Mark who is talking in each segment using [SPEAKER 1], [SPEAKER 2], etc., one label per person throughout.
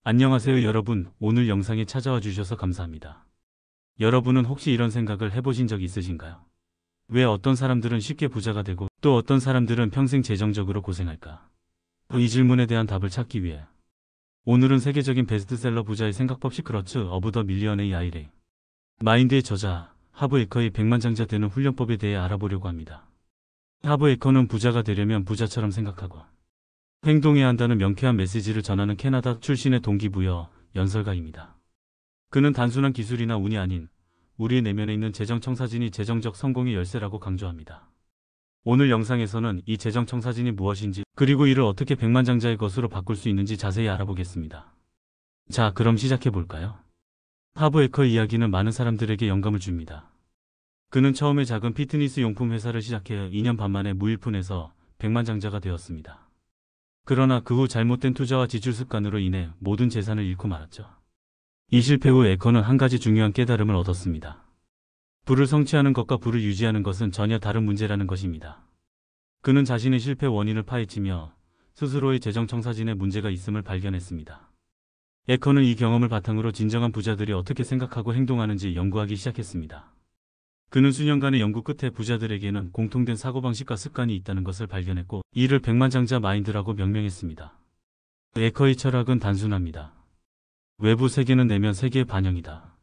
[SPEAKER 1] 안녕하세요 여러분. 오늘 영상에 찾아와 주셔서 감사합니다. 여러분은 혹시 이런 생각을 해보신 적 있으신가요? 왜 어떤 사람들은 쉽게 부자가 되고 또 어떤 사람들은 평생 재정적으로 고생할까? 이 질문에 대한 답을 찾기 위해 오늘은 세계적인 베스트셀러 부자의 생각법 시크러츠 오브 더 밀리어네이 아이레 마인드의 저자 하브 에커의 백만장자 되는 훈련법에 대해 알아보려고 합니다. 하브 에커는 부자가 되려면 부자처럼 생각하고 행동해야 한다는 명쾌한 메시지를 전하는 캐나다 출신의 동기부여 연설가입니다. 그는 단순한 기술이나 운이 아닌 우리의 내면에 있는 재정청사진이 재정적 성공의 열쇠라고 강조합니다. 오늘 영상에서는 이 재정청사진이 무엇인지 그리고 이를 어떻게 백만장자의 것으로 바꿀 수 있는지 자세히 알아보겠습니다. 자, 그럼 시작해볼까요? 하브 에커의 이야기는 많은 사람들에게 영감을 줍니다. 그는 처음에 작은 피트니스 용품 회사를 시작해 2년 반 만에 무일푼에서 백만장자가 되었습니다. 그러나 그 후 잘못된 투자와 지출 습관으로 인해 모든 재산을 잃고 말았죠. 이 실패 후 에커는 한 가지 중요한 깨달음을 얻었습니다. 부를 성취하는 것과 부를 유지하는 것은 전혀 다른 문제라는 것입니다. 그는 자신의 실패 원인을 파헤치며 스스로의 재정청사진에 문제가 있음을 발견했습니다. 에커는 이 경험을 바탕으로 진정한 부자들이 어떻게 생각하고 행동하는지 연구하기 시작했습니다. 그는 수년간의 연구 끝에 부자들에게는 공통된 사고방식과 습관이 있다는 것을 발견했고 이를 백만장자 마인드라고 명명했습니다. 에커의 철학은 단순합니다. 외부 세계는 내면 세계의 반영이다.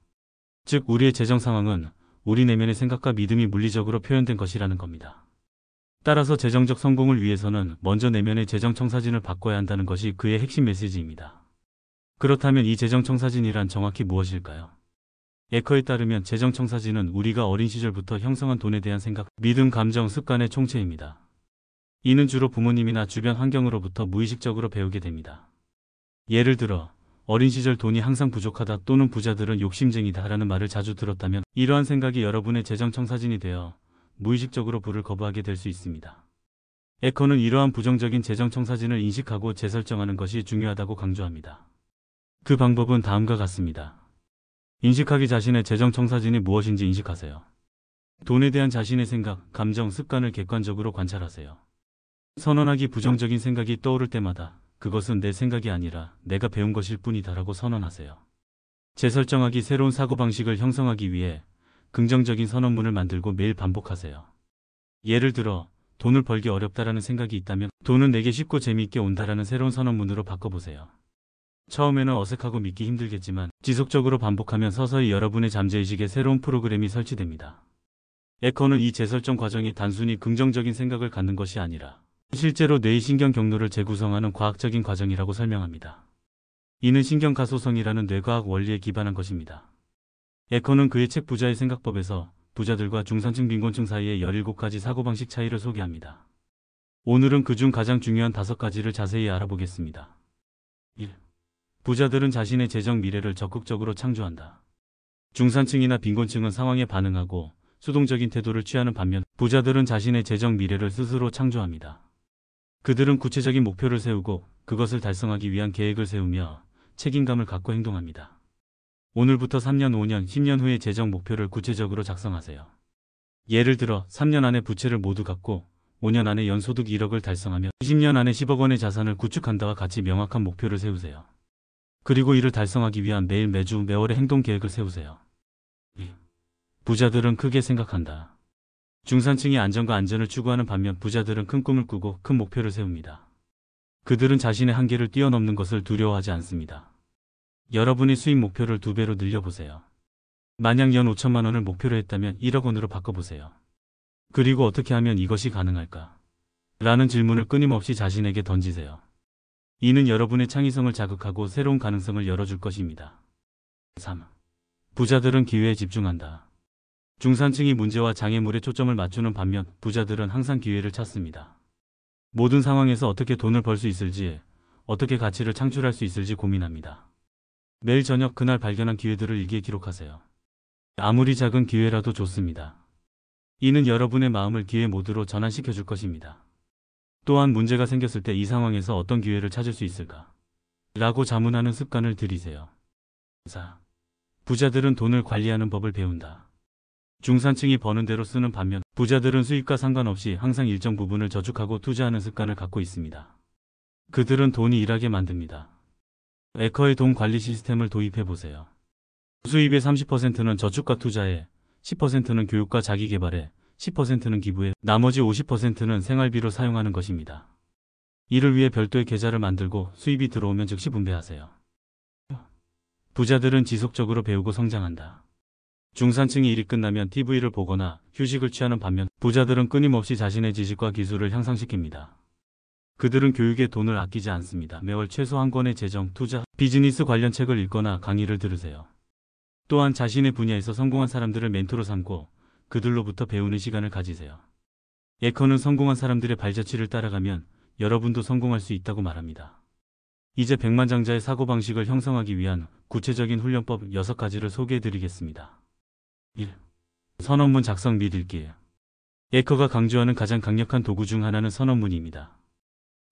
[SPEAKER 1] 즉 우리의 재정 상황은 우리 내면의 생각과 믿음이 물리적으로 표현된 것이라는 겁니다. 따라서 재정적 성공을 위해서는 먼저 내면의 재정청사진을 바꿔야 한다는 것이 그의 핵심 메시지입니다. 그렇다면 이 재정청사진이란 정확히 무엇일까요? 에커에 따르면 재정청사진은 우리가 어린 시절부터 형성한 돈에 대한 생각, 믿음, 감정, 습관의 총체입니다. 이는 주로 부모님이나 주변 환경으로부터 무의식적으로 배우게 됩니다. 예를 들어 어린 시절 돈이 항상 부족하다 또는 부자들은 욕심쟁이다 라는 말을 자주 들었다면 이러한 생각이 여러분의 재정청사진이 되어 무의식적으로 부를 거부하게 될 수 있습니다. 에커는 이러한 부정적인 재정청사진을 인식하고 재설정하는 것이 중요하다고 강조합니다. 그 방법은 다음과 같습니다. 인식하기 자신의 재정청사진이 무엇인지 인식하세요. 돈에 대한 자신의 생각, 감정, 습관을 객관적으로 관찰하세요. 선언하기 부정적인 생각이 떠오를 때마다 그것은 내 생각이 아니라 내가 배운 것일 뿐이다 라고 선언하세요. 재설정하기 새로운 사고방식을 형성하기 위해 긍정적인 선언문을 만들고 매일 반복하세요. 예를 들어 돈을 벌기 어렵다라는 생각이 있다면 돈은 내게 쉽고 재미있게 온다라는 새로운 선언문으로 바꿔보세요. 처음에는 어색하고 믿기 힘들겠지만 지속적으로 반복하면 서서히 여러분의 잠재의식에 새로운 프로그램이 설치됩니다. 에커는 이 재설정 과정이 단순히 긍정적인 생각을 갖는 것이 아니라 실제로 뇌의 신경 경로를 재구성하는 과학적인 과정이라고 설명합니다. 이는 신경가소성이라는 뇌과학 원리에 기반한 것입니다. 에커는 그의 책 부자의 생각법에서 부자들과 중산층 빈곤층 사이의 17가지 사고방식 차이를 소개합니다. 오늘은 그중 가장 중요한 5가지를 자세히 알아보겠습니다. 1. 부자들은 자신의 재정 미래를 적극적으로 창조한다. 중산층이나 빈곤층은 상황에 반응하고 수동적인 태도를 취하는 반면 부자들은 자신의 재정 미래를 스스로 창조합니다. 그들은 구체적인 목표를 세우고 그것을 달성하기 위한 계획을 세우며 책임감을 갖고 행동합니다. 오늘부터 3년, 5년, 10년 후의 재정 목표를 구체적으로 작성하세요. 예를 들어 3년 안에 부채를 모두 갚고 5년 안에 연소득 1억을 달성하며 20년 안에 10억 원의 자산을 구축한다와 같이 명확한 목표를 세우세요. 그리고 이를 달성하기 위한 매일, 매주, 매월의 행동 계획을 세우세요. 2. 부자들은 크게 생각한다. 중산층이 안정과 안전을 추구하는 반면 부자들은 큰 꿈을 꾸고 큰 목표를 세웁니다. 그들은 자신의 한계를 뛰어넘는 것을 두려워하지 않습니다. 여러분의 수익 목표를 2배로 늘려보세요. 만약 연 5천만 원을 목표로 했다면 1억 원으로 바꿔보세요. 그리고 어떻게 하면 이것이 가능할까? 라는 질문을 끊임없이 자신에게 던지세요. 이는 여러분의 창의성을 자극하고 새로운 가능성을 열어줄 것입니다. 3. 부자들은 기회에 집중한다. 중산층이 문제와 장애물에 초점을 맞추는 반면 부자들은 항상 기회를 찾습니다. 모든 상황에서 어떻게 돈을 벌 수 있을지, 어떻게 가치를 창출할 수 있을지 고민합니다. 매일 저녁 그날 발견한 기회들을 일기에 기록하세요. 아무리 작은 기회라도 좋습니다. 이는 여러분의 마음을 기회 모드로 전환시켜 줄 것입니다. 또한 문제가 생겼을 때 이 상황에서 어떤 기회를 찾을 수 있을까? 라고 자문하는 습관을 들이세요. 4. 부자들은 돈을 관리하는 법을 배운다. 중산층이 버는 대로 쓰는 반면 부자들은 수입과 상관없이 항상 일정 부분을 저축하고 투자하는 습관을 갖고 있습니다. 그들은 돈이 일하게 만듭니다. 에커의 돈 관리 시스템을 도입해 보세요. 수입의 30%는 저축과 투자에, 10%는 교육과 자기개발에, 10%는 기부에, 나머지 50%는 생활비로 사용하는 것입니다. 이를 위해 별도의 계좌를 만들고 수입이 들어오면 즉시 분배하세요. 부자들은 지속적으로 배우고 성장한다. 중산층이 일이 끝나면 TV를 보거나 휴식을 취하는 반면 부자들은 끊임없이 자신의 지식과 기술을 향상시킵니다. 그들은 교육에 돈을 아끼지 않습니다. 매월 최소 한 권의 재정, 투자, 비즈니스 관련 책을 읽거나 강의를 들으세요. 또한 자신의 분야에서 성공한 사람들을 멘토로 삼고 그들로부터 배우는 시간을 가지세요. 에커는 성공한 사람들의 발자취를 따라가면 여러분도 성공할 수 있다고 말합니다. 이제 백만장자의 사고방식을 형성하기 위한 구체적인 훈련법 6가지를 소개해드리겠습니다. 1. 선언문 작성 및 읽기. 에커가 강조하는 가장 강력한 도구 중 하나는 선언문입니다.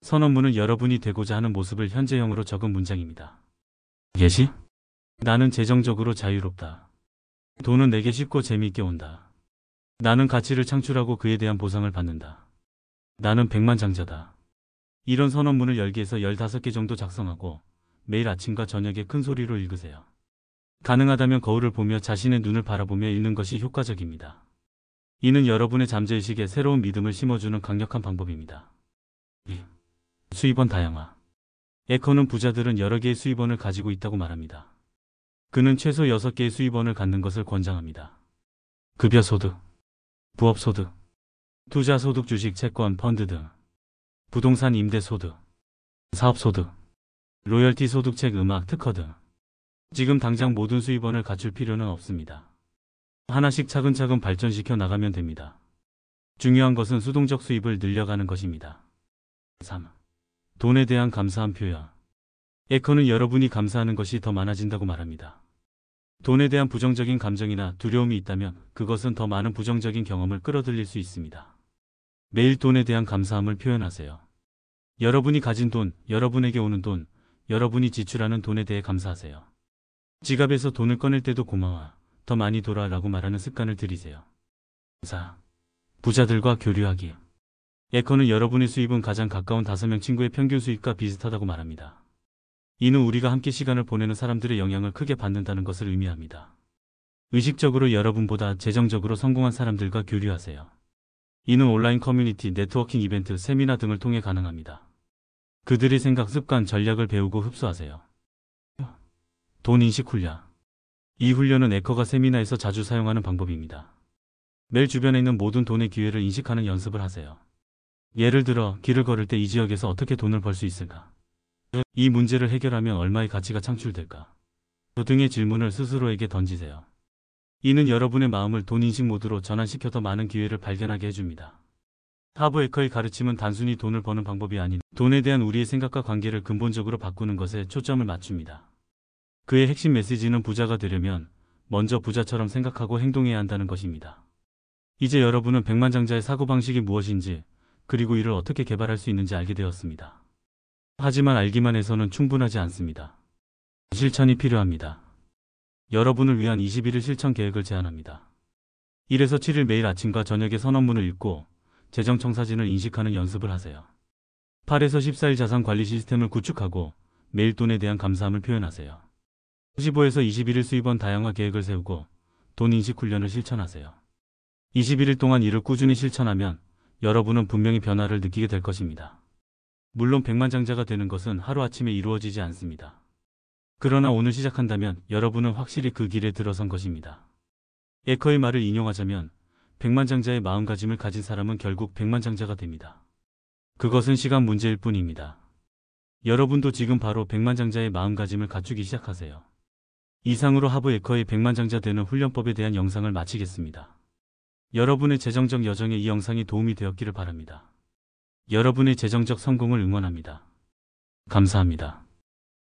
[SPEAKER 1] 선언문은 여러분이 되고자 하는 모습을 현재형으로 적은 문장입니다. 예시? 나는 재정적으로 자유롭다. 돈은 내게 쉽고 재미있게 온다. 나는 가치를 창출하고 그에 대한 보상을 받는다. 나는 백만장자다. 이런 선언문을 10개에서 15개 정도 작성하고 매일 아침과 저녁에 큰 소리로 읽으세요. 가능하다면 거울을 보며 자신의 눈을 바라보며 읽는 것이 효과적입니다. 이는 여러분의 잠재의식에 새로운 믿음을 심어주는 강력한 방법입니다. 2. 수입원 다양화. 에커는 부자들은 여러 개의 수입원을 가지고 있다고 말합니다. 그는 최소 6개의 수입원을 갖는 것을 권장합니다. 급여소득, 부업소득, 투자소득, 주식, 채권, 펀드 등, 부동산 임대소득, 사업소득, 로열티 소득, 책, 음악, 특허 등. 지금 당장 모든 수입원을 갖출 필요는 없습니다. 하나씩 차근차근 발전시켜 나가면 됩니다. 중요한 것은 수동적 수입을 늘려가는 것입니다. 3. 돈에 대한 감사한 표현. 에커는 여러분이 감사하는 것이 더 많아진다고 말합니다. 돈에 대한 부정적인 감정이나 두려움이 있다면 그것은 더 많은 부정적인 경험을 끌어들일 수 있습니다. 매일 돈에 대한 감사함을 표현하세요. 여러분이 가진 돈, 여러분에게 오는 돈, 여러분이 지출하는 돈에 대해 감사하세요. 지갑에서 돈을 꺼낼 때도 고마워, 더 많이 돌아 라고 말하는 습관을 들이세요. 4. 부자들과 교류하기. 에커는 여러분의 수입은 가장 가까운 5명 친구의 평균 수입과 비슷하다고 말합니다. 이는 우리가 함께 시간을 보내는 사람들의 영향을 크게 받는다는 것을 의미합니다. 의식적으로 여러분보다 재정적으로 성공한 사람들과 교류하세요. 이는 온라인 커뮤니티, 네트워킹 이벤트, 세미나 등을 통해 가능합니다. 그들의 생각, 습관, 전략을 배우고 흡수하세요. 돈 인식 훈련. 이 훈련은 에커가 세미나에서 자주 사용하는 방법입니다. 매일 주변에 있는 모든 돈의 기회를 인식하는 연습을 하세요. 예를 들어 길을 걸을 때 이 지역에서 어떻게 돈을 벌 수 있을까? 이 문제를 해결하면 얼마의 가치가 창출될까? 등의 질문을 스스로에게 던지세요. 이는 여러분의 마음을 돈 인식 모드로 전환시켜 더 많은 기회를 발견하게 해줍니다. 하버 에커의 가르침은 단순히 돈을 버는 방법이 아닌 돈에 대한 우리의 생각과 관계를 근본적으로 바꾸는 것에 초점을 맞춥니다. 그의 핵심 메시지는 부자가 되려면 먼저 부자처럼 생각하고 행동해야 한다는 것입니다. 이제 여러분은 백만장자의 사고방식이 무엇인지 그리고 이를 어떻게 개발할 수 있는지 알게 되었습니다. 하지만 알기만 해서는 충분하지 않습니다. 실천이 필요합니다. 여러분을 위한 21일 실천 계획을 제안합니다. 1에서 7일 매일 아침과 저녁에 선언문을 읽고 재정청사진을 인식하는 연습을 하세요. 8에서 14일 자산 관리 시스템을 구축하고 매일 돈에 대한 감사함을 표현하세요. 15에서 21일 수입원 다양화 계획을 세우고 돈 인식 훈련을 실천하세요. 21일 동안 이를 꾸준히 실천하면 여러분은 분명히 변화를 느끼게 될 것입니다. 물론 백만장자가 되는 것은 하루아침에 이루어지지 않습니다. 그러나 오늘 시작한다면 여러분은 확실히 그 길에 들어선 것입니다. 에커의 말을 인용하자면 백만장자의 마음가짐을 가진 사람은 결국 백만장자가 됩니다. 그것은 시간 문제일 뿐입니다. 여러분도 지금 바로 백만장자의 마음가짐을 갖추기 시작하세요. 이상으로 하버 에커의 백만장자 되는 훈련법에 대한 영상을 마치겠습니다. 여러분의 재정적 여정에 이 영상이 도움이 되었기를 바랍니다. 여러분의 재정적 성공을 응원합니다. 감사합니다.